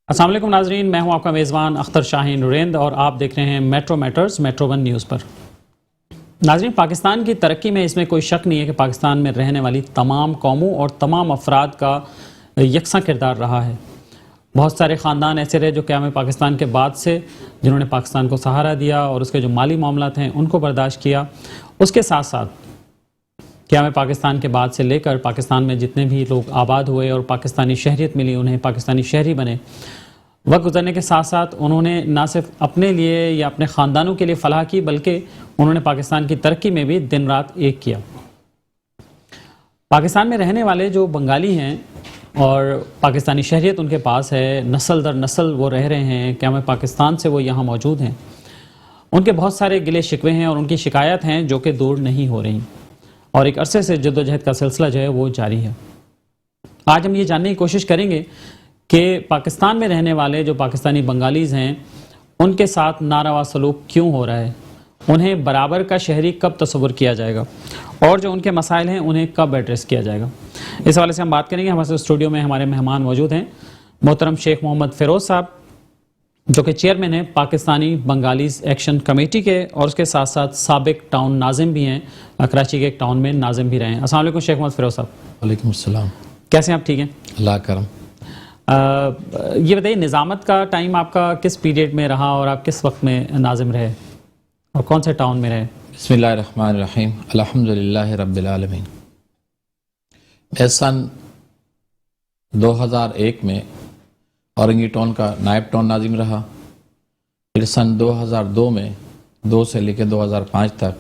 السلام علیکم ناظرین، میں ہوں آپ کا میزبان اختر شاہین نریند اور آپ دیکھ رہے ہیں metro matters metro one news پر۔ ناظرین، پاکستان کی ترقی میں اس میں کوئی شک نہیں ہے کہ پاکستان میں رہنے والی تمام قوموں اور تمام افراد کا یکساں کردار رہا ہے۔ بہت سارے خاندان ایسے رہے جو قیام پاکستان کے بعد سے جنہوں نے پاکستان کو سہارا دیا اور اس کے جو مالی معاملات ہیں ان کو برداشت کیا۔ اس کے ساتھ ساتھ قیام پاکستان کے بعد سے لے کر پاکستان میں جتنے بھی لوگ آباد ہوئے اور پاکستانی شہریت ملی، انہیں پاکستانی شہری بنے، وقت گزرنے کے ساتھ ساتھ انہوں نے نہ صرف اپنے لیے یا اپنے خاندانوں کے لیے فلاح کی، بلکہ انہوں نے پاکستان کی ترقی میں بھی دن رات ایک کیا۔ پاکستان میں رہنے والے جو بنگالی ہیں اور پاکستانی شہریت ان کے پاس ہے، نسل در نسل وہ رہ رہے ہیں، قیام پاکستان سے وہ یہاں موجود ہیں، ان کے بہت سارے گلے شکوے ہیں اور ان کی شکایت ہیں جو کہ دور نہیں ہو رہی، اور ایک عرصے سے جد و جہد کا سلسلہ جو ہے وہ جاری ہے۔ آج ہم یہ جاننے کی کوشش کریں گے کہ پاکستان میں رہنے والے جو پاکستانی بنگالیز ہیں ان کے ساتھ ناروا سلوک کیوں ہو رہا ہے، انہیں برابر کا شہری کب تصور کیا جائے گا، اور جو ان کے مسائل ہیں انہیں کب ایڈریس کیا جائے گا۔ اس حوالے سے ہم بات کریں گے۔ ہمارے اسٹوڈیو میں ہمارے مہمان موجود ہیں، محترم شیخ محمد فیروز صاحب جو کہ چیئرمین ہیں پاکستانی بنگالیز ایکشن کمیٹی کے، اور اس کے ساتھ ساتھ سابق ٹاؤن ناظم بھی ہیں، کراچی کے ایک ٹاؤن میں ناظم بھی رہے ہیں۔ السلام علیکم شیخ محمد فیروز صاحب۔ وعلیکم السلام۔ کیسے ہیں آپ؟ ٹھیک ہیں، اللہ کرم۔ یہ بتائیے، نظامت کا ٹائم آپ کا کس پیریڈ میں رہا اور آپ کس وقت میں ناظم رہے اور کون سے ٹاؤن میں رہے؟ بسم اللہ الرحمن الرحیم، الحمدللہ رب العالمین۔ میں سن 2001 میں اورنگی ٹاؤن کا نائب ٹاؤن ناظم رہا، پھر سن 2002 میں 2 سے لے کے 2005 تک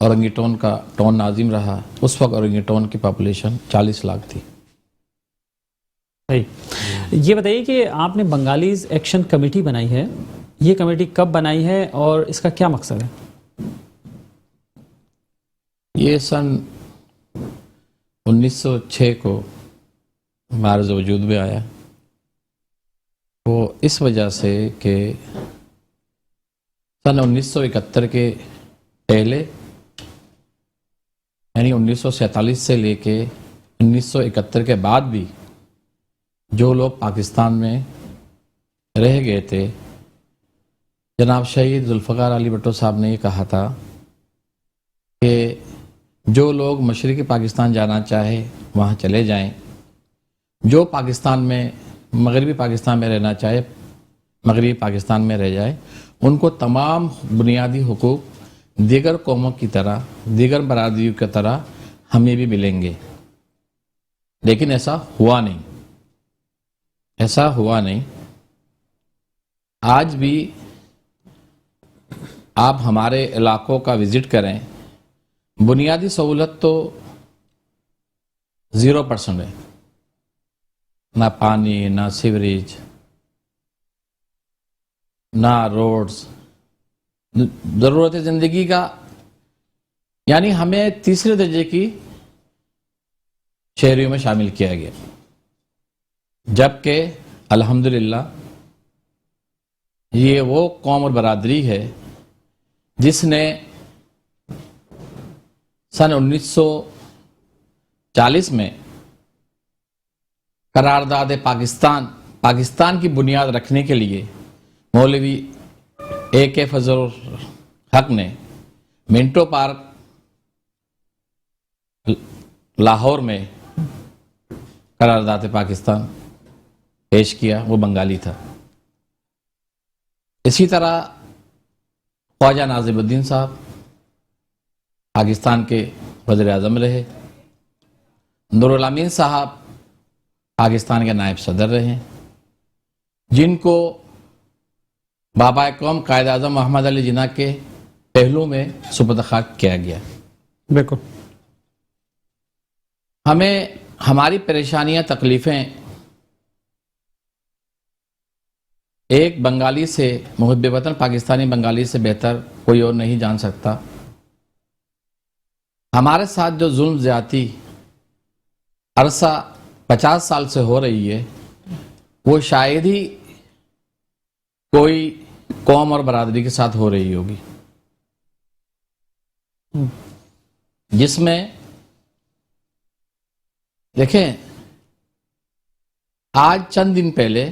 اورنگی ٹاؤن کا ٹاؤن ناظم رہا۔ اس وقت اورنگی ٹاؤن کی پاپولیشن 40 لاکھ تھی۔ یہ بتائیے کہ آپ نے بنگالیز ایکشن کمیٹی بنائی ہے، یہ کمیٹی کب بنائی ہے اور اس کا کیا مقصد ہے؟ یہ سن 1906 کو معرض وجود میں آیا، وہ اس وجہ سے کہ سن 1971 کے پہلے، یعنی 1947 سے لے کے 1971 کے بعد بھی جو لوگ پاکستان میں رہ گئے تھے، جناب شہید ذوالفقار علی بھٹو صاحب نے یہ کہا تھا کہ جو لوگ مشرقی پاکستان جانا چاہے وہاں چلے جائیں، جو پاکستان میں مغربی پاکستان میں رہنا چاہے مغربی پاکستان میں رہ جائے، ان کو تمام بنیادی حقوق دیگر قوموں کی طرح، دیگر برادریوں کی طرح ہمیں بھی ملیں گے۔ لیکن ایسا ہوا نہیں۔ آج بھی آپ ہمارے علاقوں کا وزٹ کریں، بنیادی سہولت تو 0% ہے، نہ پانی، نہ سیوریج، نہ روڈز، ضرورت زندگی کا، یعنی ہمیں تیسرے درجے کی شہریوں میں شامل کیا گیا، جبکہ الحمدللہ یہ وہ قوم اور برادری ہے جس نے سن 1940 میں قرارداد پاکستان کی بنیاد رکھنے کے لیے مولوی AK فضل الحق نے منٹو پارک لاہور میں قرارداد پاکستان پیش کیا، وہ بنگالی تھا۔ اسی طرح خواجہ ناظم الدین صاحب پاکستان کے وزیر اعظم رہے، نور الامین صاحب پاکستان کے نائب صدر رہے، جن کو بابا قوم قائد اعظم محمد علی جناح کے پہلو میں سپرد خاک کیا گیا۔ بالکل۔ ہمیں ہماری پریشانیاں، تکلیفیں ایک بنگالی سے، محب وطن پاکستانی بنگالی سے بہتر کوئی اور نہیں جان سکتا۔ ہمارے ساتھ جو ظلم زیادتی عرصہ 50 سال سے ہو رہی ہے، وہ شاید ہی کوئی قوم اور برادری کے ساتھ ہو رہی ہوگی، جس میں دیکھیں آج چند دن پہلے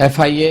FIA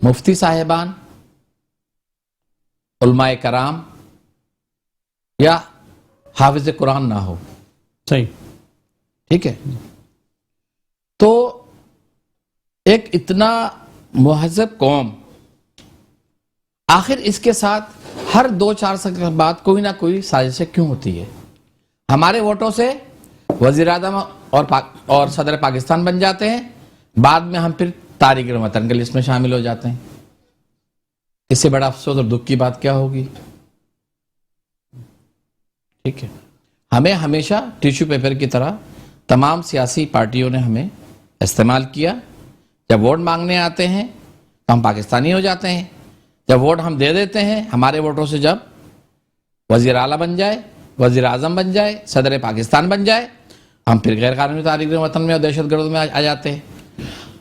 مفتی صاحبان، علماء کرام یا حافظ قرآن نہ ہو. صحیح. ٹھیک ہے. تو ایک اتنا مہذب قوم آخر اس کے ساتھ ہر 2-4 سال کے بعد کوئی نہ کوئی سازشیں کیوں ہوتی ہے؟ ہمارے ووٹوں سے وزیر اعظم اور صدر پاکستان بن جاتے ہیں، بعد میں ہم پھر تارکین وطن کے لسٹ میں شامل ہو جاتے ہیں. اس سے بڑا افسوس اور دکھ کی بات کیا ہوگی؟ ٹھیک ہے. ہمیں ہمیشہ ٹیشو پیپر کی طرح تمام سیاسی پارٹیوں نے ہمیں استعمال کیا. جب ووٹ مانگنے آتے ہیں تو ہم پاکستانی ہو جاتے ہیں، جب ووٹ ہم دے دیتے ہیں ہمارے ووٹوں سے جب وزیر اعلیٰ بن جائے، وزیر اعظم بن جائے، صدر پاکستان بن جائے، ہم پھر غیر قانونی تارکین وطن میں اور دہشت گردوں میں آ جاتے ہیں.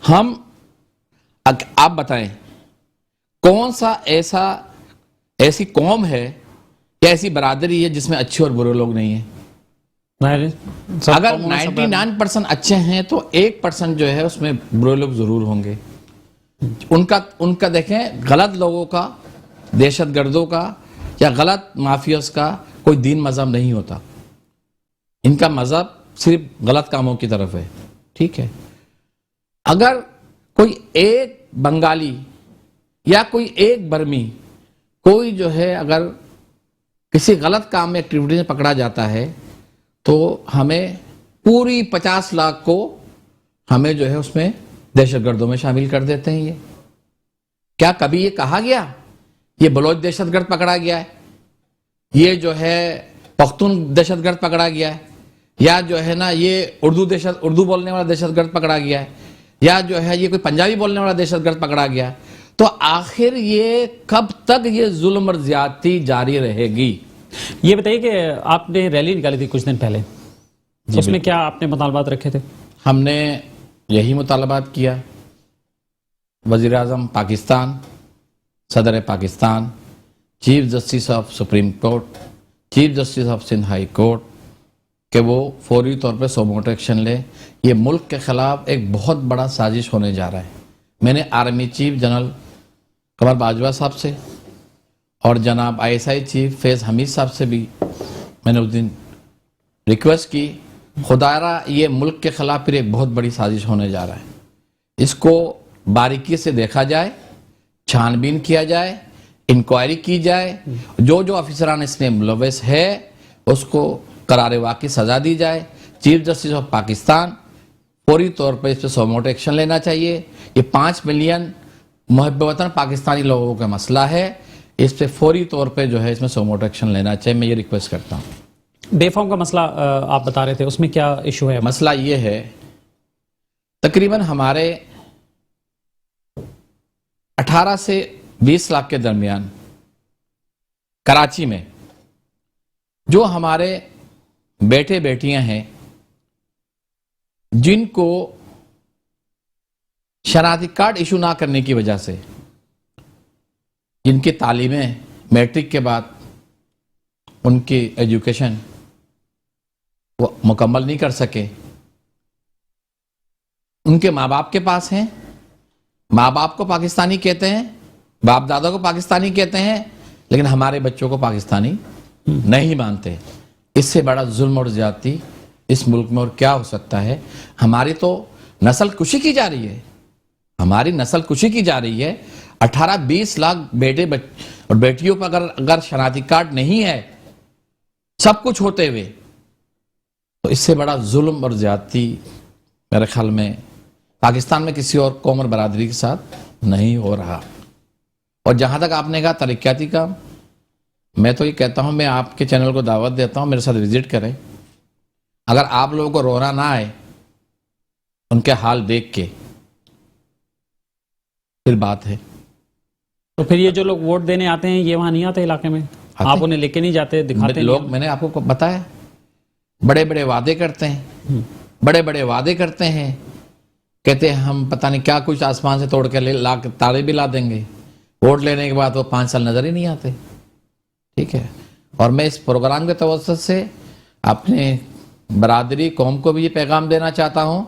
ہم آپ بتائیں کون سا ایسی قوم ہے یا ایسی برادری ہے جس میں اچھے اور برے لوگ نہیں ہیں؟ اگر 99% اچھے ہیں تو 1% جو ہے اس میں برے لوگ ضرور ہوں گے. ان کا دیکھیں، غلط لوگوں کا، دہشت گردوں کا یا غلط مافیاز کا کوئی دین مذہب نہیں ہوتا. ان کا مذہب صرف غلط کاموں کی طرف ہے. ٹھیک ہے. اگر کوئی ایک بنگالی یا کوئی ایک برمی کوئی جو ہے اگر کسی غلط کام میں ایکٹیویٹی میں پکڑا جاتا ہے تو ہمیں پوری 50 لاکھ کو ہمیں جو ہے اس میں دہشت گردوں میں شامل کر دیتے ہیں. یہ کیا کبھی یہ کہا گیا یہ بلوچ دہشت گرد پکڑا گیا ہے، یہ جو ہے پختون دہشت گرد پکڑا گیا ہے، یا جو ہے نا یہ اردو بولنے والا دہشت گرد پکڑا گیا ہے، یا جو ہے یہ کوئی پنجابی بولنے والا دہشت گرد پکڑا گیا ہے؟ تو آخر یہ کب تک یہ ظلم اور زیادتی جاری رہے گی؟ یہ بتائیے کہ آپ نے ریلی نکالی تھی کچھ دن پہلے، اس میں کیا آپ نے مطالبات رکھے تھے؟ ہم نے یہی مطالبات کیا. وزیر اعظم پاکستان، صدر Pakistan, chief justice of supreme court, chief justice of Sindh high court کہ وہ فوری طور پہ سوموٹو ایکشن لے. یہ ملک کے خلاف ایک بہت بڑا سازش ہونے جا رہا ہے. میں نے army chief general Qamar Bajwa صاحب سے اور جناب ISI چیف فیض حمید صاحب سے بھی میں نے اس دن ریکویسٹ کی، خدارا یہ ملک کے خلاف پھر ایک بہت بڑی سازش ہونے جا رہا ہے. اس کو باریکی سے دیکھا جائے، چھان بین کیا جائے، انکوائری کی جائے، جو افسران اس میں ملوث ہے اس کو قرار واقعی سزا دی جائے. چیف جسٹس آف پاکستان فوری طور پر اس پہ سوموٹو ایکشن لینا چاہیے. یہ 5 ملین محب وطن پاکستانی لوگوں کا مسئلہ ہے، اس پہ فوری طور پہ جو ہے اس میں سوموٹو ایکشن لینا چاہیے. میں یہ ریکویسٹ کرتا ہوں. بے فارم کا مسئلہ آپ بتا رہے تھے، اس میں کیا ایشو ہے؟ مسئلہ یہ ہے تقریباً ہمارے 18 سے 20 لاکھ کے درمیان کراچی میں جو ہمارے بیٹے بیٹیاں ہیں جن کو شناختی کارڈ ایشو نہ کرنے کی وجہ سے جن کی تعلیمیں میٹرک کے بعد ان کی ایجوکیشن وہ مکمل نہیں کر سکے، ان کے ماں باپ کے پاس ہیں، ماں باپ کو پاکستانی کہتے ہیں، باپ دادا کو پاکستانی کہتے ہیں، لیکن ہمارے بچوں کو پاکستانی نہیں مانتے. اس سے بڑا ظلم اور زیادتی اس ملک میں اور کیا ہو سکتا ہے؟ ہماری تو نسل کشی کی جا رہی ہے، ہماری نسل کشی کی جا رہی ہے. 18-20 لاکھ بیٹے اور بیٹیوں پر اگر شناختی کارڈ نہیں ہے سب کچھ ہوتے ہوئے تو اس سے بڑا ظلم اور زیادتی میرے خیال میں پاکستان میں کسی اور قوم اور برادری کے ساتھ نہیں ہو رہا. اور جہاں تک آپ نے کہا ترقیاتی کام، میں تو یہ کہتا ہوں، میں آپ کے چینل کو دعوت دیتا ہوں میرے ساتھ وزٹ کریں. اگر آپ لوگوں کو رونا نہ آئے ان کے حال دیکھ کے پھر بات ہے. تو پھر یہ جو لوگ ووٹ دینے آتے ہیں یہ وہاں نہیں آتے علاقے میں؟ آپ انہیں لے کے نہیں جاتے، دکھاتے لوگ؟ میں نے آپ کو بتایا بڑے بڑے وعدے کرتے ہیں، بڑے بڑے وعدے کرتے ہیں، کہتے ہیں ہم پتہ نہیں کیا کچھ آسمان سے توڑ کے تارے بھی لا دیں گے. ووٹ لینے کے بعد وہ 5 سال نظر ہی نہیں آتے. ٹھیک ہے. اور میں اس پروگرام کے توسط سے اپنے برادری قوم کو بھی یہ پیغام دینا چاہتا ہوں،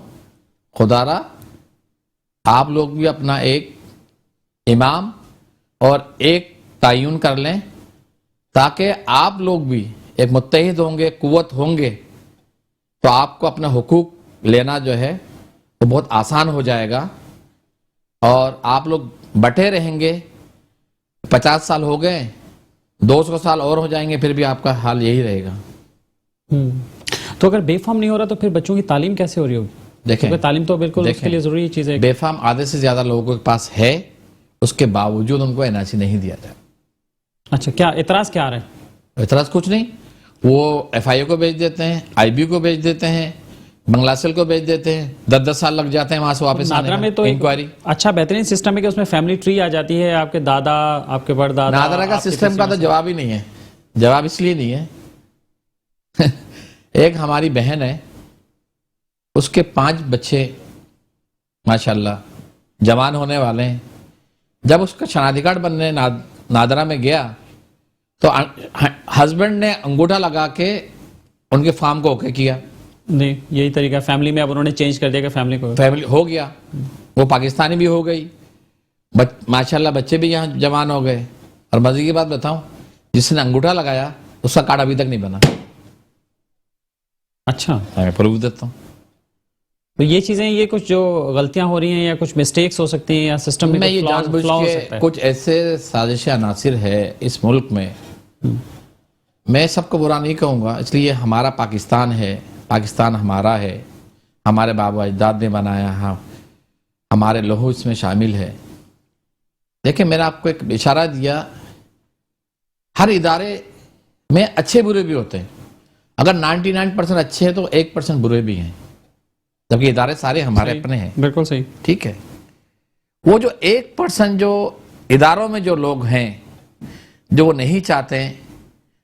خدارا آپ لوگ بھی اپنا ایک امام اور ایک تعین کر لیں تاکہ آپ لوگ بھی ایک متحد ہوں گے, قوت ہوں گے, تو آپ کو اپنا حقوق لینا جو ہے وہ بہت آسان ہو جائے گا. اور آپ لوگ بٹے رہیں گے, 50 سال ہو گئے, 200 سال اور ہو جائیں گے, پھر بھی آپ کا حال یہی رہے گا. تو اگر بے فارم نہیں ہو رہا تو پھر بچوں کی تعلیم کیسے ہو رہی ہوگی؟ دیکھیں تعلیم تو بالکل اس کے لیے ضروری چیز ہے. بے فارم آدھے سے زیادہ لوگوں کے پاس ہے, اس کے باوجود ان کو NRC نہیں دیا جائے. اچھا, کیا اعتراض کیا آ رہا ہے؟ اعتراض کچھ نہیں, وہ FIO کو بھیج دیتے ہیں, IB کو بھیج دیتے ہیں, بنگلہ سیل کو بھیج دیتے ہیں, 10 سال لگ جاتے ہیں وہاں سے واپس آنے نادرا میں تو انکوائری. اچھا بہترین سسٹم ہے کہ اس میں فیملی ٹری آ جاتی ہے, آپ کے دادا, آپ کے پردادا. نادرا کا سسٹم کا تو جواب ہی نہیں ہے. جواب اس لیے نہیں ہے, ایک ہماری بہن ہے, اس کے 5 بچے ماشاءاللہ جوان ہونے والے ہیں. جب اس کا شناختی کارڈ بننے نادرا میں گیا تو ہسبینڈ نے انگوٹھا لگا کے ان کے فارم کو اوکے کیا. نہیں, یہی طریقہ فیملی میں اب انہوں نے چینج کر دیا کہ فیملی کو فیملی ہو گیا, وہ پاکستانی بھی ہو گئی, ماشاءاللہ بچے بھی یہاں جوان ہو گئے. اور مزے کی بات بتاؤں, جس نے انگوٹھا لگایا اس کا کارڈ ابھی تک نہیں بنا. اچھا, میں پروف دیتا ہوں. تو یہ چیزیں, یہ کچھ جو غلطیاں ہو رہی ہیں یا کچھ مسٹیکس ہو سکتی ہیں یا سسٹم میں یہ جان بوجھ کے کچھ ایسے سازش عناصر ہے اس ملک میں, میں سب کو برا نہیں کہوں گا, اس لیے ہمارا پاکستان ہے, پاکستان ہمارا ہے, ہمارے بابا اجداد نے بنایا, ہمارے لوہو اس میں شامل ہے. دیکھیں میں نے آپ کو ایک اشارہ دیا, ہر ادارے میں اچھے برے بھی ہوتے ہیں. اگر 99% اچھے ہیں تو 1% برے بھی ہیں, جبکہ ادارے سارے ہمارے اپنے ہیں. بالکل صحیح, ٹھیک ہے. وہ جو 1% جو اداروں میں جو لوگ ہیں جو وہ نہیں چاہتے ہیں,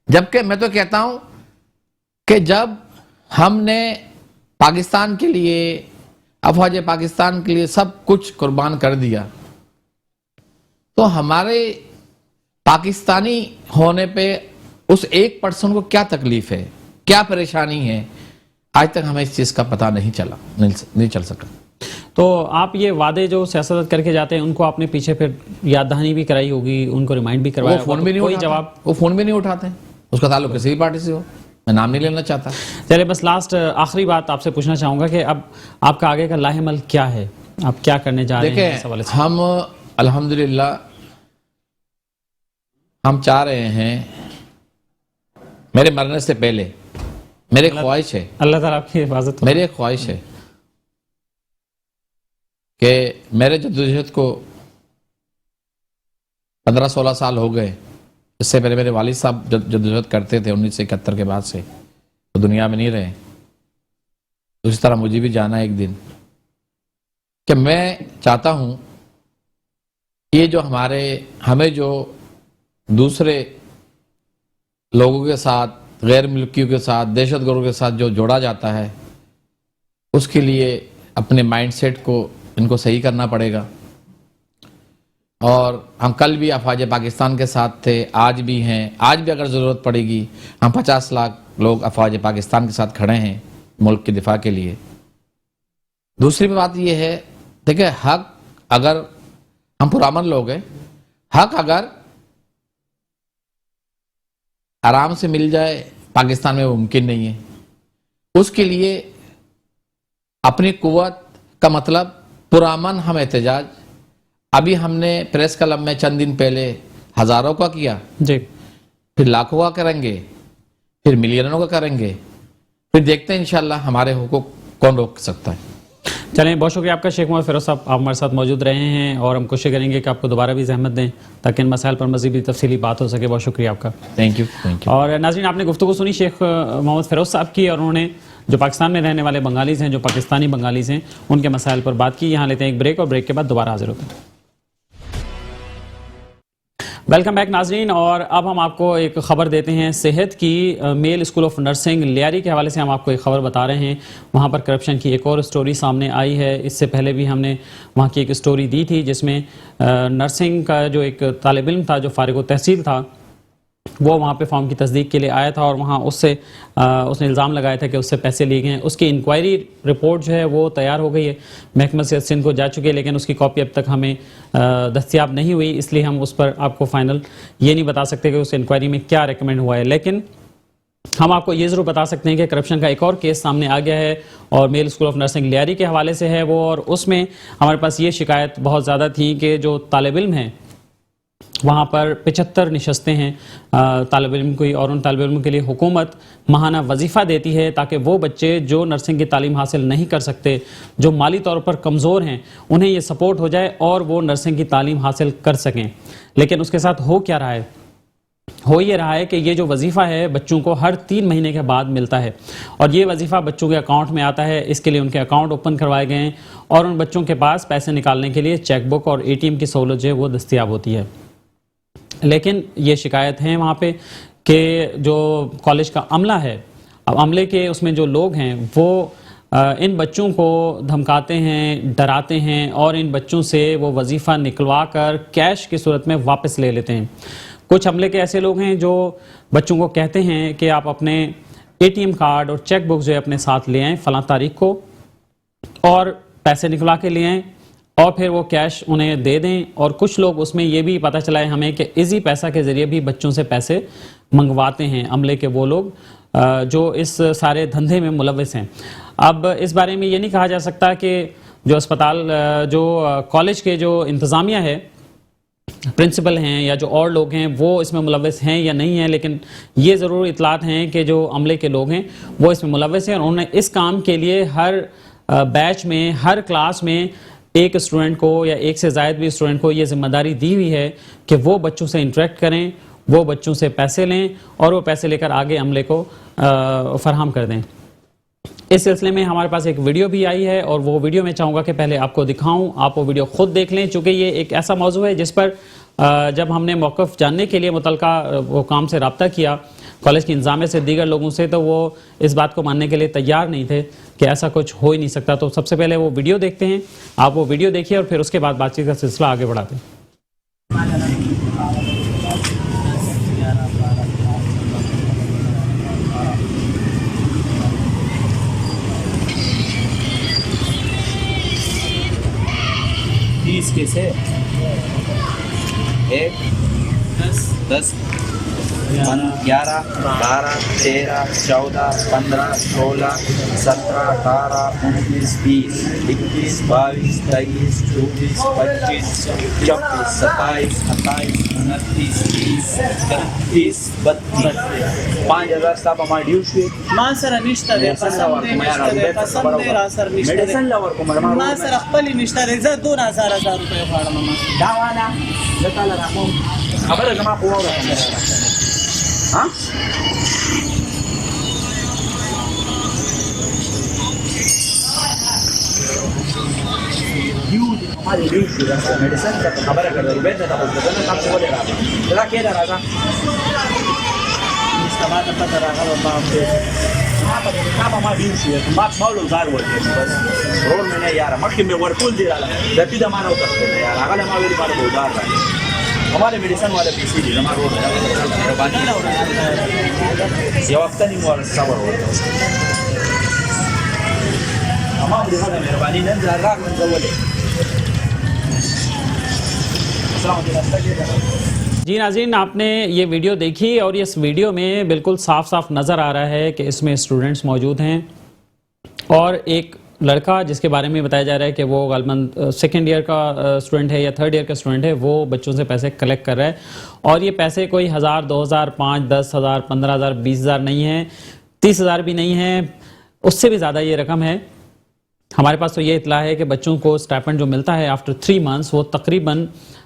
جبکہ میں تو کہتا ہوں کہ جب ہم نے پاکستان کے لیے, افواج پاکستان کے لیے سب کچھ قربان کر دیا, تو ہمارے پاکستانی ہونے پہ اس 1% کو کیا تکلیف ہے, کیا پریشانی ہے, آج تک ہمیں اس چیز کا پتہ نہیں چل سکا. تو آپ یہ وعدے جو سیاست کر کے جاتے ہیں ان کو آپ نے پیچھے پھر یاد دہانی بھی کرائی ہوگی, ان کو ریمائنڈ بھی کروایا, وہ فون بھی نہیں کوئی اٹھاتے, جواب؟ وہ فون بھی نہیں اٹھاتے, اس کا تعلق کسی بھی پارٹی سے ہو, میں نام نہیں لینا چاہتا. چلے بس لاسٹ آخری بات آپ سے پوچھنا چاہوں گا کہ اب آپ کا آگے کا لاہ عمل کیا ہے, آپ کیا کرنے جا رہے ہیں اس حوالے سے؟ ہم الحمدللہ ہم چاہ رہے ہیں, میرے مرنے سے پہلے میری خواہش ہے, اللہ تعالیٰ آپ کی حفاظت, میری ایک خواہش ہے کہ میرے جدوجہد کو 15-16 سال ہو گئے. اس سے پہلے میرے والد صاحب جدوجہد کرتے تھے 1971 کے بعد سے, تو دنیا میں نہیں رہے. اسی طرح مجھے بھی جانا ایک دن, کہ میں چاہتا ہوں یہ جو ہمیں جو دوسرے لوگوں کے ساتھ, غیر ملکیوں کے ساتھ, دہشت گردوں کے ساتھ جو جوڑا جاتا ہے, اس کے لیے اپنے مائنڈ سیٹ کو ان کو صحیح کرنا پڑے گا. اور ہم کل بھی افواج پاکستان کے ساتھ تھے, آج بھی ہیں, آج بھی اگر ضرورت پڑے گی ہم 50 لاکھ لوگ افواج پاکستان کے ساتھ کھڑے ہیں ملک کے دفاع کے لیے. دوسری بات یہ ہے, دیکھیں حق اگر ہم پرامن لوگ ہیں, حق اگر آرام سے مل جائے پاکستان میں وہ ممکن نہیں ہے. اس کے لیے اپنی قوت کا مطلب پرامن ہم احتجاج, ابھی ہم نے پریس کلب میں چند دن پہلے ہزاروں کا کیا, جی پھر لاکھوں کا کریں گے, پھر ملینوں کا کریں گے, پھر دیکھتے ہیں انشاءاللہ ہمارے حقوق کون روک سکتا ہے. چلیں, بہت شکریہ آپ کا شیخ محمد فیروز صاحب, آپ ہمارے ساتھ موجود رہے ہیں اور ہم کوشش کریں گے کہ آپ کو دوبارہ بھی زحمت دیں تاکہ ان مسائل پر مزید بھی تفصیلی بات ہو سکے. بہت شکریہ آپ کا. Thank you. اور ناظرین, آپ نے گفتگو سنی شیخ محمد فیروز صاحب کی, اور انہوں نے جو پاکستان میں رہنے والے بنگالیز ہیں, جو پاکستانی بنگالیز ہیں, ان کے مسائل پر بات کی. یہاں لیتے ہیں ایک بریک, اور بریک کے بعد دوبارہ حاضر ہوتے ہیں. ویلکم بیک ناظرین, اور اب ہم آپ کو ایک خبر دیتے ہیں صحت کی. میل اسکول آف نرسنگ لیاری کے حوالے سے ہم آپ کو ایک خبر بتا رہے ہیں. وہاں پر کرپشن کی ایک اور سٹوری سامنے آئی ہے. اس سے پہلے بھی ہم نے وہاں کی ایک سٹوری دی تھی جس میں نرسنگ کا جو ایک طالب علم تھا جو فارغ التحصیل تھا, وہ وہاں پہ فارم کی تصدیق کے لیے آیا تھا اور وہاں اس نے الزام لگایا تھا کہ اس سے پیسے لیے گئے ہیں. اس کی انکوائری رپورٹ جو ہے وہ تیار ہو گئی ہے, محکمہ صحت سندھ کو جا چکی ہے, لیکن اس کی کاپی اب تک ہمیں دستیاب نہیں ہوئی, اس لیے ہم اس پر آپ کو فائنل یہ نہیں بتا سکتے کہ اس انکوائری میں کیا ریکمینڈ ہوا ہے. لیکن ہم آپ کو یہ ضرور بتا سکتے ہیں کہ کرپشن کا ایک اور کیس سامنے آ گیا ہے اور میل اسکول آف نرسنگ لیاری کے حوالے سے ہے وہ, اور اس میں ہمارے پاس یہ شکایت بہت زیادہ تھی کہ جو طالب علم ہیں وہاں پر 75 نشستیں ہیں طالب علم کی, اور ان طالب علموں کے لیے حکومت ماہانہ وظیفہ دیتی ہے تاکہ وہ بچے جو نرسنگ کی تعلیم حاصل نہیں کر سکتے, جو مالی طور پر کمزور ہیں, انہیں یہ سپورٹ ہو جائے اور وہ نرسنگ کی تعلیم حاصل کر سکیں. لیکن اس کے ساتھ ہو کیا رہا ہے؟ ہو یہ رہا ہے کہ یہ جو وظیفہ ہے بچوں کو ہر 3 مہینے کے بعد ملتا ہے, اور یہ وظیفہ بچوں کے اکاؤنٹ میں آتا ہے. اس کے لیے ان کے اکاؤنٹ اوپن کروائے گئے ہیں اور ان بچوں کے پاس پیسے نکالنے کے لیے چیک بک اور ATM کی سہولت جو ہے وہ دستیاب ہوتی ہے. لیکن یہ شکایت ہے وہاں پہ کہ جو کالج کا عملہ ہے, اب عملے کے اس میں جو لوگ ہیں وہ ان بچوں کو دھمکاتے ہیں, ڈراتے ہیں, اور ان بچوں سے وہ وظیفہ نکلوا کر کیش کی صورت میں واپس لے لیتے ہیں. کچھ عملے کے ایسے لوگ ہیں جو بچوں کو کہتے ہیں کہ آپ اپنے ATM کارڈ اور چیک بک جو ہے اپنے ساتھ لے آئیں فلاں تاریخ کو اور پیسے نکلا کے لے آئیں, اور پھر وہ کیش انہیں دے دیں. اور کچھ لوگ اس میں یہ بھی پتہ چلا ہے ہمیں کہ ایزی پیسہ کے ذریعے بھی بچوں سے پیسے منگواتے ہیں عملے کے وہ لوگ جو اس سارے دھندے میں ملوث ہیں. اب اس بارے میں یہ نہیں کہا جا سکتا کہ جو اسپتال جو کالج کے جو انتظامیہ ہے, پرنسپل ہیں یا جو اور لوگ ہیں وہ اس میں ملوث ہیں یا نہیں ہیں, لیکن یہ ضرور اطلاعات ہیں کہ جو عملے کے لوگ ہیں وہ اس میں ملوث ہیں, اور انہوں نے اس کام کے لیے ہر بیچ میں, ہر کلاس میں ایک اسٹوڈنٹ کو یا ایک سے زائد بھی اسٹوڈنٹ کو یہ ذمہ داری دی ہوئی ہے کہ وہ بچوں سے انٹریکٹ کریں, وہ بچوں سے پیسے لیں اور وہ پیسے لے کر آگے عملے کو فراہم کر دیں. اس سلسلے میں ہمارے پاس ایک ویڈیو بھی آئی ہے اور وہ ویڈیو میں چاہوں گا کہ پہلے آپ کو دکھاؤں, آپ وہ ویڈیو خود دیکھ لیں, چونکہ یہ ایک ایسا موضوع ہے جس پر جب ہم نے موقف جاننے کے لیے متعلقہ وہ کام سے رابطہ کیا کالج کی انتظامیہ سے, دیگر لوگوں سے, تو وہ اس بات کو ماننے کے لیے تیار نہیں تھے کہ ایسا کچھ ہو ہی نہیں سکتا. تو سب سے پہلے وہ ویڈیو دیکھتے ہیں, آپ وہ ویڈیو دیکھیے اور پھر اس کے بعد بات چیت کا سلسلہ آگے بڑھاتے ہیں. کیسے 1 10 11 12 13 14 15 16 17 18 19 20 21 22 23 24 25 26 27 28 29 30 31 32 5000 صاحب ہمارا ڈیو شوی ما سره نشته دی قسم دی را سره نشته دی میډیسن لور کوم ما سره خپل نشته دی زه 2000 روپۍ غواړم ما دا والا زه تعالی راکوم خبره زما په وره ها ہماری ڈیو شوی میڈیسن کا خبره کړه روبه ته تاسو ته تاسو ولې راځه دا کې دا راځه استفاده پته راغله ما ما ما ډیو شوی ما مولو زار ورته بس رول مې نه یار مخکې مې ورکول دی رااله د دې د مانو تاسو یار هغه ما ویل ما له ودار ہمارے میڈیسن والے پیسے دی ہمارا روڈ مہربانی یہ وقت نہیں مور صبر ہوتا ہمارے دیکھا مہربانی نن زرا من زولے السلام علیکم. جی ناظرین, آپ نے یہ ویڈیو دیکھی اور اس ویڈیو میں بالکل صاف صاف نظر آ رہا ہے کہ اس میں اسٹوڈنٹس موجود ہیں اور ایک لڑکا جس کے بارے میں بتایا جا رہا ہے کہ وہ غالباً 2nd ایئر کا اسٹوڈنٹ ہے یا 3rd ایئر کا اسٹوڈنٹ ہے, وہ بچوں سے پیسے کلیکٹ کر رہا ہے. اور یہ پیسے کوئی 1000 2000 5 10,000 15,000 20,000 نہیں ہیں, 30,000 بھی نہیں ہیں, اس سے بھی زیادہ یہ رقم ہے. ہمارے پاس تو یہ اطلاع ہے کہ بچوں کو اسٹائپنڈ جو ملتا ہے آفٹر 3 months وہ تقریباً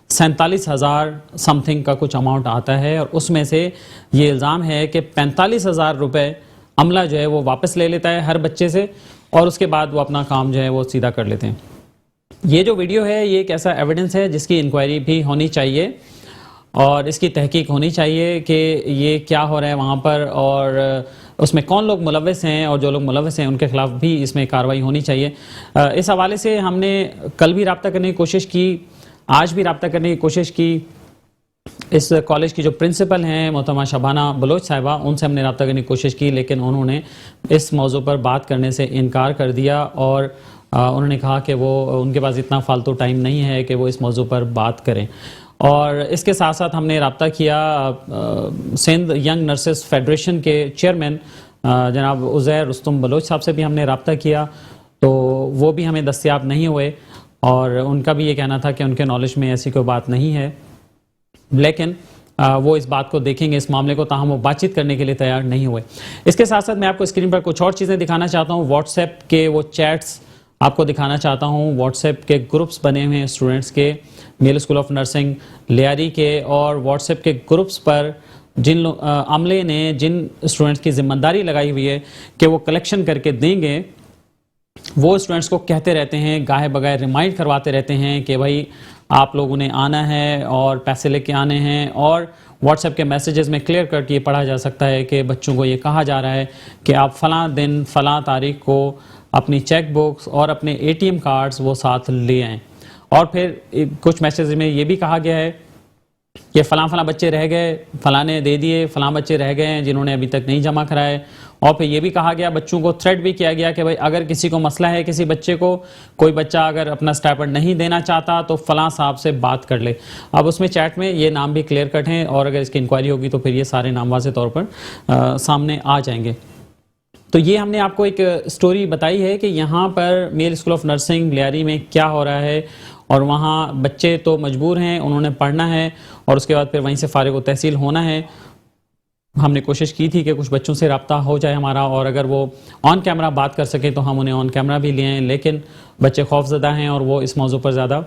47,000 سم تھنگ کا کچھ اماؤنٹ آتا ہے, اور اس میں سے یہ الزام ہے کہ 45,000 روپے عملہ جو ہے وہ واپس لے لیتا ہے ہر بچے سے, اور اس کے بعد وہ اپنا کام جو ہے وہ سیدھا کر لیتے ہیں. یہ جو ویڈیو ہے یہ ایک ایسا ایویڈنس ہے جس کی انکوائری بھی ہونی چاہیے اور اس کی تحقیق ہونی چاہیے کہ یہ کیا ہو رہا ہے وہاں پر, اور اس میں کون لوگ ملوث ہیں, اور جو لوگ ملوث ہیں ان کے خلاف بھی اس میں کارروائی ہونی چاہیے. اس حوالے سے ہم نے کل بھی رابطہ کرنے کی کوشش کی, آج بھی رابطہ کرنے کی کوشش کی, اس کالج کی جو پرنسپل ہیں محترمہ شبانہ بلوچ صاحبہ، ان سے ہم نے رابطہ کرنے کی کوشش کی، لیکن انہوں نے اس موضوع پر بات کرنے سے انکار کر دیا اور انہوں نے کہا کہ وہ ان کے پاس اتنا فالتو ٹائم نہیں ہے کہ وہ اس موضوع پر بات کریں۔ اور اس کے ساتھ ساتھ ہم نے رابطہ کیا سندھ ینگ نرسز فیڈریشن کے چیئرمین جناب عزیر رستم بلوچ صاحب سے بھی ہم نے رابطہ کیا، تو وہ بھی ہمیں دستیاب نہیں ہوئے اور ان کا بھی یہ کہنا تھا کہ ان کے نالج میں ایسی کوئی بات نہیں ہے، لیکن وہ اس بات کو دیکھیں گے اس معاملے کو، تاہم وہ بات چیت کرنے کے لیے تیار نہیں ہوئے۔ اس کے ساتھ ساتھ میں آپ کو اسکرین پر کچھ اور چیزیں دکھانا چاہتا ہوں۔ واٹس ایپ کے وہ چیٹس آپ کو دکھانا چاہتا ہوں۔ واٹس ایپ کے گروپس بنے ہوئے ہیں اسٹوڈنٹس کے، میل اسکول آف نرسنگ لیاری کے، اور واٹس ایپ کے گروپس پر جن عملے نے جن اسٹوڈنٹس کی ذمہ داری لگائی ہوئی ہے کہ وہ کلیکشن کر کے دیں گے، وہ اسٹوڈنٹس کو کہتے رہتے ہیں، گاہے بغیر ریمائنڈ کرواتے رہتے ہیں کہ بھائی آپ لوگوں نے آنا ہے اور پیسے لے کے آنے ہیں، اور واٹس ایپ کے میسیجز میں کلیئر کٹ یہ پڑھا جا سکتا ہے کہ بچوں کو یہ کہا جا رہا ہے کہ آپ فلاں دن فلاں تاریخ کو اپنی چیک بکس اور اپنے اے ٹی ایم کارڈز وہ ساتھ لے آئیں۔ اور پھر کچھ میسیج میں یہ بھی کہا گیا ہے کہ فلاں بچے رہ گئے، فلاں نے دے دیے، فلاں بچے رہ گئے ہیں جنہوں نے ابھی تک نہیں جمع کرائے۔ اور پھر یہ بھی کہا گیا، بچوں کو تھریٹ بھی کیا گیا کہ بھائی اگر کسی کو مسئلہ ہے، کسی بچے کو، کوئی بچہ اگر اپنا اسٹائپنڈ نہیں دینا چاہتا تو فلاں صاحب سے بات کر لے۔ اب اس میں چیٹ میں یہ نام بھی کلیئر کٹ ہیں، اور اگر اس کی انکوائری ہوگی تو پھر یہ سارے نام واضح طور پر سامنے آ جائیں گے۔ تو یہ ہم نے آپ کو ایک سٹوری بتائی ہے کہ یہاں پر میل اسکول آف نرسنگ لیاری میں کیا ہو رہا ہے، اور وہاں بچے تو مجبور ہیں، انہوں نے پڑھنا ہے اور اس کے بعد پھر وہیں سے فارغ و تحصیل ہونا ہے۔ ہم نے کوشش کی تھی کہ کچھ بچوں سے رابطہ ہو جائے ہمارا، اور اگر وہ آن کیمرہ بات کر سکیں تو ہم انہیں آن کیمرہ بھی لے آئیں، لیکن بچے خوف زدہ ہیں اور وہ اس موضوع پر زیادہ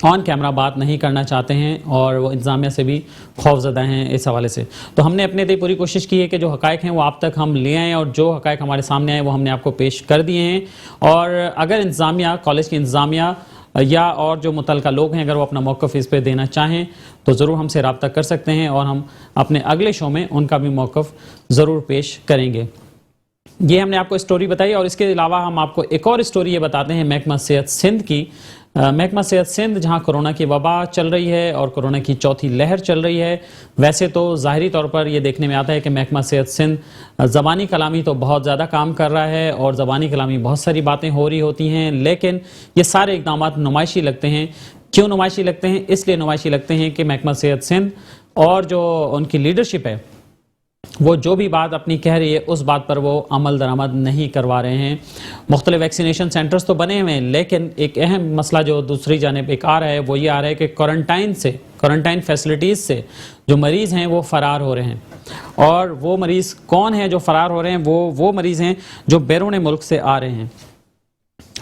آن کیمرہ بات نہیں کرنا چاہتے ہیں، اور وہ انتظامیہ سے بھی خوف زدہ ہیں اس حوالے سے۔ تو ہم نے اپنے لیے پوری کوشش کی ہے کہ جو حقائق ہیں وہ آپ تک ہم لے آئیں، اور جو حقائق ہمارے سامنے آئے وہ ہم نے آپ کو پیش کر دیے ہیں۔ اور اگر انتظامیہ، کالج کی انتظامیہ یا اور جو متعلقہ لوگ ہیں، اگر وہ اپنا موقف اس پہ دینا چاہیں تو ضرور ہم سے رابطہ کر سکتے ہیں، اور ہم اپنے اگلے شو میں ان کا بھی موقف ضرور پیش کریں گے۔ یہ ہم نے آپ کو اسٹوری بتائی، اور اس کے علاوہ ہم آپ کو ایک اور اسٹوری یہ بتاتے ہیں محکمہ صحت سندھ کی۔ محکمہ صحت سندھ جہاں کرونا کی وبا چل رہی ہے اور کرونا کی چوتھی لہر چل رہی ہے، ویسے تو ظاہری طور پر یہ دیکھنے میں آتا ہے کہ محکمہ صحت سندھ زبانی کلامی تو بہت زیادہ کام کر رہا ہے، اور زبانی کلامی بہت ساری باتیں ہو رہی ہوتی ہیں، لیکن یہ سارے اقدامات نمائشی لگتے ہیں۔ کیوں نمائشی لگتے ہیں؟ اس لیے نمائشی لگتے ہیں کہ محکمہ صحت سندھ اور جو ان کی لیڈرشپ ہے وہ جو بھی بات اپنی کہہ رہی ہے اس بات پر وہ عمل درآمد نہیں کروا رہے ہیں۔ مختلف ویکسینیشن سینٹرز تو بنے ہوئے ہیں، لیکن ایک اہم مسئلہ جو دوسری جانب ایک آ رہا ہے وہ یہ آ رہا ہے کہ کوارنٹائن فیسلٹیز سے جو مریض ہیں وہ فرار ہو رہے ہیں۔ اور وہ مریض کون ہیں جو فرار ہو رہے ہیں؟ وہ مریض ہیں جو بیرون ملک سے آ رہے ہیں۔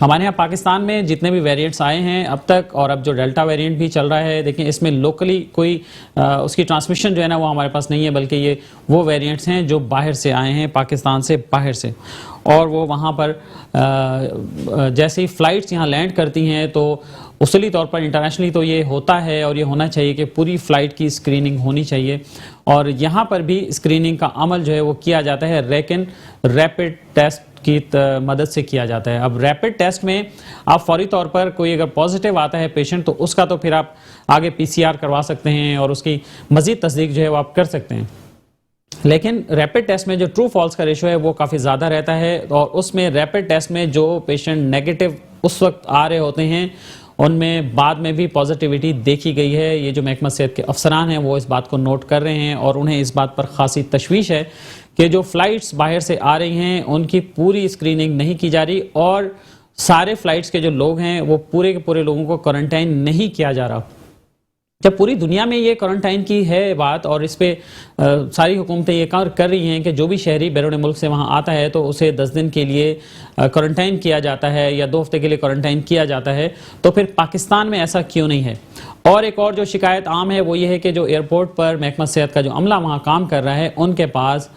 ہمارے یہاں پاکستان میں جتنے بھی ویریئنٹس آئے ہیں اب تک، اور اب جو ڈیلٹا ویریئنٹ بھی چل رہا ہے، دیکھیں اس میں لوکلی کوئی اس کی ٹرانسمیشن جو ہے نا وہ ہمارے پاس نہیں ہے، بلکہ یہ وہ ویریئنٹس ہیں جو باہر سے آئے ہیں، پاکستان سے باہر سے، اور وہ وہاں پر جیسے ہی فلائٹس یہاں لینڈ کرتی ہیں تو اصولی طور پر انٹرنیشنلی تو یہ ہوتا ہے اور یہ ہونا چاہیے کہ پوری فلائٹ کی اسکریننگ ہونی چاہیے، اور یہاں پر بھی اسکریننگ کا عمل جو ہے وہ کیا جاتا ہے لیکن ریپڈ ٹیسٹ کی مدد سے کیا جاتا ہے۔ اب ریپڈ ٹیسٹ میں آپ فوری طور پر کوئی اگر پازیٹیو آتا ہے پیشنٹ تو اس کا تو پھر آپ آگے PCR کروا سکتے ہیں اور اس کی مزید تصدیق جو ہے وہ آپ کر سکتے ہیں، لیکن ریپڈ ٹیسٹ میں جو ٹرو فالس کا ریشو ہے وہ کافی زیادہ رہتا ہے، اور اس میں ریپڈ ٹیسٹ میں جو پیشنٹ نیگیٹو اس وقت آ رہے ہوتے ہیں ان میں بعد میں بھی پازیٹیوٹی دیکھی گئی ہے۔ یہ جو محکمہ صحت کے افسران ہیں وہ اس بات کو نوٹ کر رہے ہیں، اور انہیں اس بات پر خاصی تشویش ہے کہ جو فلائٹس باہر سے آ رہی ہیں ان کی پوری اسکریننگ نہیں کی جا رہی، اور سارے فلائٹس کے جو لوگ ہیں وہ پورے کے پورے لوگوں کو کوارنٹائن نہیں کیا جا رہا۔ جب پوری دنیا میں یہ کوارنٹائن کی ہے بات، اور اس پہ ساری حکومتیں یہ کر رہی ہیں کہ جو بھی شہری بیرون ملک سے وہاں آتا ہے تو اسے 10 دن کے لیے کوارنٹائن کیا جاتا ہے یا 2 ہفتے کے لیے کوارنٹائن کیا جاتا ہے، تو پھر پاکستان میں ایسا کیوں نہیں ہے؟ اور ایک اور جو شکایت عام ہے وہ یہ ہے کہ جو ایئرپورٹ پر محکمہ صحت کا جو عملہ وہاں کام کر رہا ہے ان کے پاس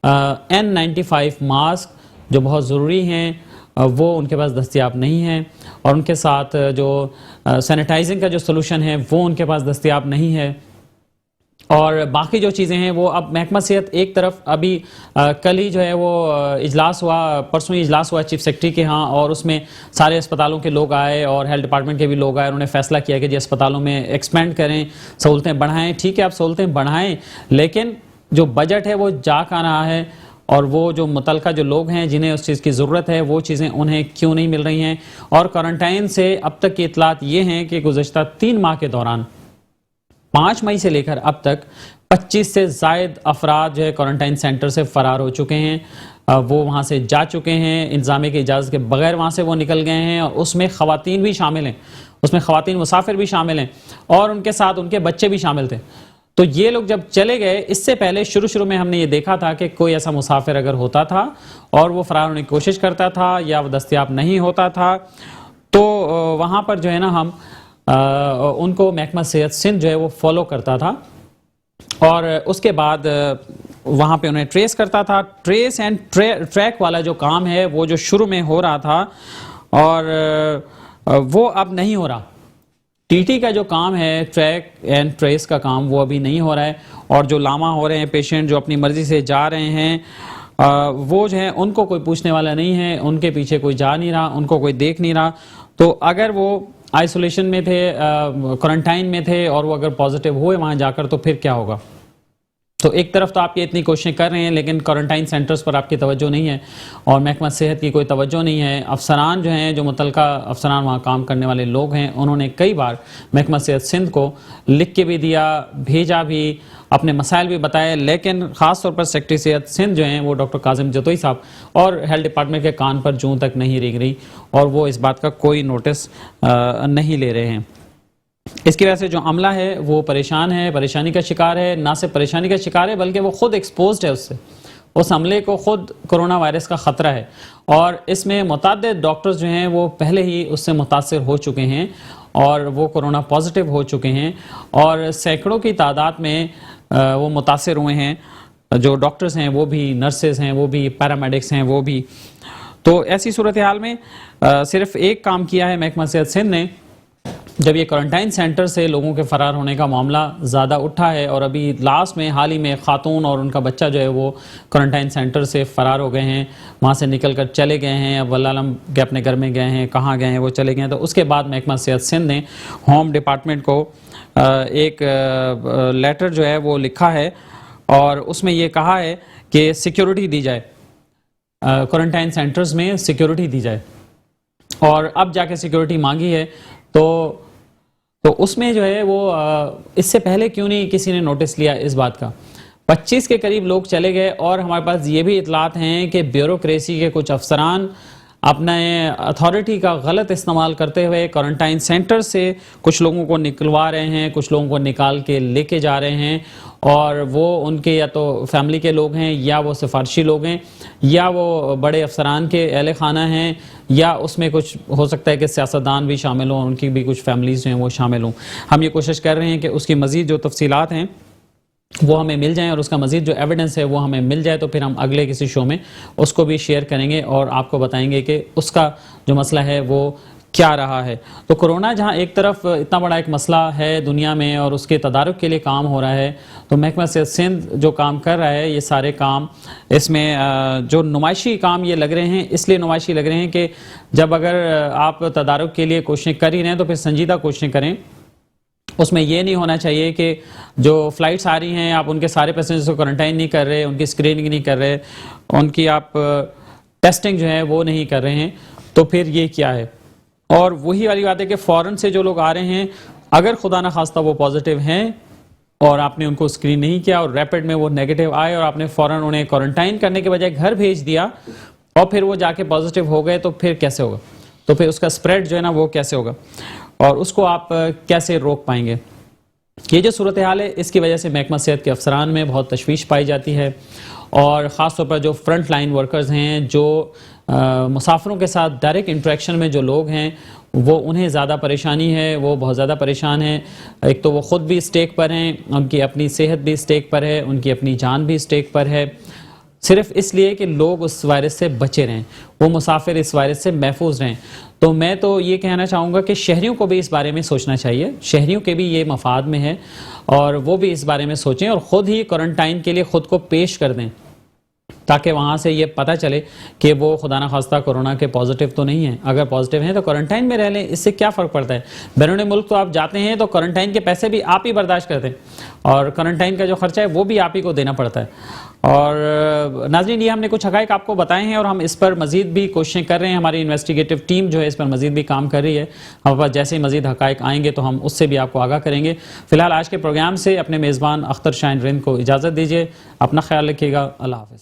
N95 ماسک جو بہت ضروری ہیں وہ ان کے پاس دستیاب نہیں ہیں، اور ان کے ساتھ جو سینیٹائزنگ کا جو سلوشن ہے وہ ان کے پاس دستیاب نہیں ہے، اور باقی جو چیزیں ہیں وہ اب محکمہ صحت ایک طرف ابھی کل ہی جو ہے وہ اجلاس ہوا، پرسوں ہی اجلاس ہوا چیف سیکرٹری کے ہاں، اور اس میں سارے اسپتالوں کے لوگ آئے اور ہیلتھ ڈپارٹمنٹ کے بھی لوگ آئے. انہوں نے فیصلہ کیا کہ جی اسپتالوں میں ایکسپینڈ کریں، سہولتیں بڑھائیں. ٹھیک ہے آپ سہولتیں بڑھائیں، لیکن جو بجٹ ہے وہ جا کہاں رہا ہے، اور وہ جو متعلقہ جو لوگ ہیں جنہیں اس چیز کی ضرورت ہے وہ چیزیں انہیں کیوں نہیں مل رہی ہیں. اور کوارنٹائن سے اب تک کی اطلاعات یہ ہیں کہ گزشتہ 3 ماہ کے دوران 5 مئی سے لے کر اب تک 25 سے زائد افراد جو ہے کوارنٹائن سینٹر سے فرار ہو چکے ہیں. وہ وہاں سے جا چکے ہیں، انتظامیہ کی اجازت کے بغیر وہاں سے وہ نکل گئے ہیں، اور اس میں خواتین بھی شامل ہیں، اس میں خواتین مسافر بھی شامل ہیں، اور ان کے ساتھ ان کے بچے بھی شامل تھے. تو یہ لوگ جب چلے گئے، اس سے پہلے شروع میں ہم نے یہ دیکھا تھا کہ کوئی ایسا مسافر اگر ہوتا تھا اور وہ فرار ہونے کی کوشش کرتا تھا یا وہ دستیاب نہیں ہوتا تھا، تو وہاں پر جو ہے نا ہم ان کو محکمہ صحت سندھ جو ہے وہ فالو کرتا تھا، اور اس کے بعد وہاں پہ انہیں ٹریس کرتا تھا. ٹریس اینڈ ٹریک والا جو کام ہے وہ جو شروع میں ہو رہا تھا، اور وہ اب نہیں ہو رہا. ٹی ٹی کا جو کام ہے، ٹریک اینڈ ٹریس کا کام، وہ ابھی نہیں ہو رہا ہے. اور جو لاما ہو رہے ہیں پیشنٹ جو اپنی مرضی سے جا رہے ہیں، وہ جو ہے ان کو کوئی پوچھنے والا نہیں ہے، ان کے پیچھے کوئی جا نہیں رہا، ان کو کوئی دیکھ نہیں رہا. تو اگر وہ آئسولیشن میں تھے، کوارنٹائن میں تھے، اور وہ اگر پازیٹیو ہوئے وہاں جا کر، تو پھر کیا ہوگا؟ تو ایک طرف تو آپ یہ اتنی کوششیں کر رہے ہیں، لیکن کوارنٹائن سینٹرز پر آپ کی توجہ نہیں ہے، اور محکمہ صحت کی کوئی توجہ نہیں ہے. افسران جو ہیں، جو متعلقہ افسران وہاں کام کرنے والے لوگ ہیں، انہوں نے کئی بار محکمہ صحت سندھ کو لکھ کے بھی دیا، بھیجا بھی، اپنے مسائل بھی بتائے، لیکن خاص طور پر سیکرٹری صحت سندھ جو ہیں وہ ڈاکٹر کاظم جتوئی صاحب اور ہیلتھ ڈپارٹمنٹ کے کان پر جوں تک نہیں رینگ رہی، اور وہ اس بات کا کوئی نوٹس نہیں لے رہے ہیں. اس کی وجہ سے جو عملہ ہے وہ پریشان ہے، پریشانی کا شکار ہے. نہ صرف پریشانی کا شکار ہے بلکہ وہ خود ایکسپوزڈ ہے، اس عملے کو خود کرونا وائرس کا خطرہ ہے. اور اس میں متعدد ڈاکٹرز جو ہیں وہ پہلے ہی اس سے متاثر ہو چکے ہیں، اور وہ کرونا پازیٹیو ہو چکے ہیں، اور سینکڑوں کی تعداد میں وہ متاثر ہوئے ہیں. جو ڈاکٹرز ہیں وہ بھی، نرسز ہیں وہ بھی، پیرامیڈکس ہیں وہ بھی. تو ایسی صورتحال میں صرف ایک کام کیا ہے محکمہ صحت سندھ نے. جب یہ کوارنٹائن سینٹر سے لوگوں کے فرار ہونے کا معاملہ زیادہ اٹھا ہے، اور ابھی لاسٹ میں حال ہی میں خاتون اور ان کا بچہ جو ہے وہ کوارنٹائن سینٹر سے فرار ہو گئے ہیں، وہاں سے نکل کر چلے گئے ہیں، اب واللہ علم کہ اپنے گھر میں گئے ہیں، کہاں گئے ہیں، وہ چلے گئے ہیں. تو اس کے بعد محکمہ صحت سندھ نے ہوم ڈپارٹمنٹ کو ایک لیٹر جو ہے وہ لکھا ہے، اور اس میں یہ کہا ہے کہ سیکیورٹی دی جائے، کوارنٹائن سینٹرز میں سیکیورٹی دی جائے. اور اب جا کے سیکیورٹی مانگی ہے، تو اس میں جو ہے وہ اس سے پہلے کیوں نہیں کسی نے نوٹس لیا اس بات کا؟ 25 کے قریب لوگ چلے گئے، اور ہمارے پاس یہ بھی اطلاعات ہیں کہ بیوروکریسی کے کچھ افسران اپنے اتھارٹی کا غلط استعمال کرتے ہوئے کوارنٹائن سینٹر سے کچھ لوگوں کو نکلوا رہے ہیں، کچھ لوگوں کو نکال کے لے کے جا رہے ہیں، اور وہ ان کے یا تو فیملی کے لوگ ہیں، یا وہ سفارشی لوگ ہیں، یا وہ بڑے افسران کے اہل خانہ ہیں، یا اس میں کچھ ہو سکتا ہے کہ سیاستدان بھی شامل ہوں، ان کی بھی کچھ فیملیز جو ہیں وہ شامل ہوں. ہم یہ کوشش کر رہے ہیں کہ اس کی مزید جو تفصیلات ہیں وہ ہمیں مل جائیں، اور اس کا مزید جو ایویڈنس ہے وہ ہمیں مل جائے، تو پھر ہم اگلے کسی شو میں اس کو بھی شیئر کریں گے، اور آپ کو بتائیں گے کہ اس کا جو مسئلہ ہے وہ کیا رہا ہے. تو کرونا جہاں ایک طرف اتنا بڑا ایک مسئلہ ہے دنیا میں، اور اس کے تدارک کے لیے کام ہو رہا ہے، تو محکمہ صحت سندھ جو کام کر رہا ہے، یہ سارے کام اس میں جو نمائشی کام یہ لگ رہے ہیں، اس لیے نمائشی لگ رہے ہیں کہ جب اگر آپ تدارک کے لیے کوششیں کر ہی رہے ہیں تو پھر سنجیدہ کوششیں کریں. اس میں یہ نہیں ہونا چاہیے کہ جو فلائٹس آ رہی ہیں آپ ان کے سارے پیسنجرز کو کوارنٹائن نہیں کر رہے، ان کی اسکریننگ نہیں کر رہے، ان کی آپ ٹیسٹنگ جو ہے وہ نہیں کر رہے ہیں، تو پھر یہ کیا ہے؟ اور وہی والی بات ہے کہ فوراً سے جو لوگ آ رہے ہیں، اگر خدا نہ خواستہ وہ پازیٹیو ہیں اور آپ نے ان کو اسکرین نہیں کیا اور ریپڈ میں وہ نیگیٹو آئے، اور آپ نے فوراً انہیں کوارنٹائن کرنے کے بجائے گھر بھیج دیا، اور پھر وہ جا کے پازیٹیو ہو گئے، تو پھر کیسے ہوگا؟ تو پھر اس کا اسپریڈ جو ہے نا وہ کیسے ہوگا، اور اس کو آپ کیسے روک پائیں گے؟ یہ جو صورتحال ہے، اس کی وجہ سے محکمہ صحت کے افسران میں بہت تشویش پائی جاتی ہے، اور خاص طور پر جو فرنٹ لائن ورکرز ہیں، جو مسافروں کے ساتھ ڈائریکٹ انٹریکشن میں جو لوگ ہیں، وہ انہیں زیادہ پریشانی ہے، وہ بہت زیادہ پریشان ہیں. ایک تو وہ خود بھی اسٹیک پر ہیں، ان کی اپنی صحت بھی اسٹیک پر ہے، ان کی اپنی جان بھی اسٹیک پر ہے، صرف اس لیے کہ لوگ اس وائرس سے بچے رہیں، وہ مسافر اس وائرس سے محفوظ رہیں. تو میں تو یہ کہنا چاہوں گا کہ شہریوں کو بھی اس بارے میں سوچنا چاہیے، شہریوں کے بھی یہ مفاد میں ہے اور وہ بھی اس بارے میں سوچیں اور خود ہی کوارنٹائن کے لیے خود کو پیش کر دیں، تاکہ وہاں سے یہ پتہ چلے کہ وہ خدا نخواستہ کورونا کے پازیٹیو تو نہیں ہیں۔ اگر پازیٹیو ہیں تو کوارنٹائن میں رہ لیں، اس سے کیا فرق پڑتا ہے؟ بیرون ملک تو آپ جاتے ہیں تو کوارنٹائن کے پیسے بھی آپ ہی برداشت کرتے ہیں اور کوارنٹائن کا جو خرچہ ہے وہ بھی آپ ہی کو دینا پڑتا ہے۔ اور ناظرین، یہ ہم نے کچھ حقائق آپ کو بتائے ہیں اور ہم اس پر مزید بھی کوششیں کر رہے ہیں، ہماری انویسٹیگیٹو ٹیم جو ہے اس پر مزید بھی کام کر رہی ہے، ہمارے پاس جیسے ہی مزید حقائق آئیں گے تو ہم اس سے بھی آپ کو آگاہ کریں گے۔ فی الحال آج کے پروگرام سے اپنے میزبان اختر شاہین رند کو اجازت دیجیے، اپنا خیال رکھیے گا، اللہ حافظ۔